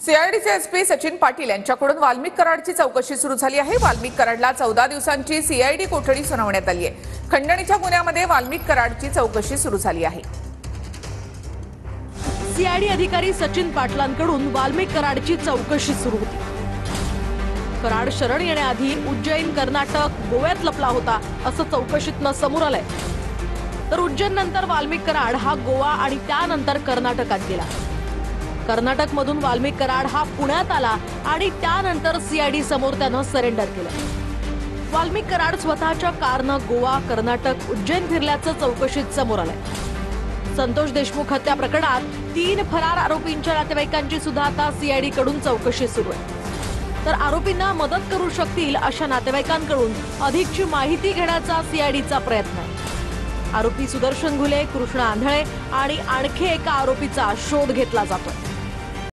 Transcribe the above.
सीआयडीचे SP Sachin Patil यांच्याकडून वाल्मिक कराडची चौकशी सुरू झाली आहे। वाल्मिक कराडला 14 दिवसांची सीआयडी कोठडी सुनावण्यात आली आहे। खंडणीच्या गुन्ह्यामध्ये वाल्मिक कराडची चौकशी सुरू झाली आहे। सीआयडी अधिकारी सचिन पाटलांकडून वाल्मिक कराडची चौकशी सुरू होती। कराड शरण येण्याआधी उज्जैन, कर्नाटक, गोव्यात लपला होता असं चौकशीतनं समोर आलंय। तर उज्जैन नंतर वाल्मिक कराड हा गोवा आणि त्यानंतर कर्नाटकात गेला। कर्नाटक मधून वाल्मिक कराड हा पुण्यात आला आणि त्यानंतर सीआयडी समोर त्यानं सरेंडर केलं। वाल्मिक कराड स्वतःच्या कारनं गोवा, कर्नाटक, उज्जैन फिरल्याचं चौकशीत समोर आलंय। संतोष देशमुख हत्या प्रकरणात 3 फरार आरोपींच्या नातेवाईकांची सुद्धा आता सीआयडी कडून चौकशी सुरू आहे। तर आरोपींना मदत करू शकतील अशा नातेवाईकांकडून अधिकची माहिती घेण्याचा सीआयडीचा प्रयत्न आहे। आरोपी सुदर्शन घुले, कृष्णा आंधळे आणि आणखी एका आरोपीचा शोध घेतला जातोय।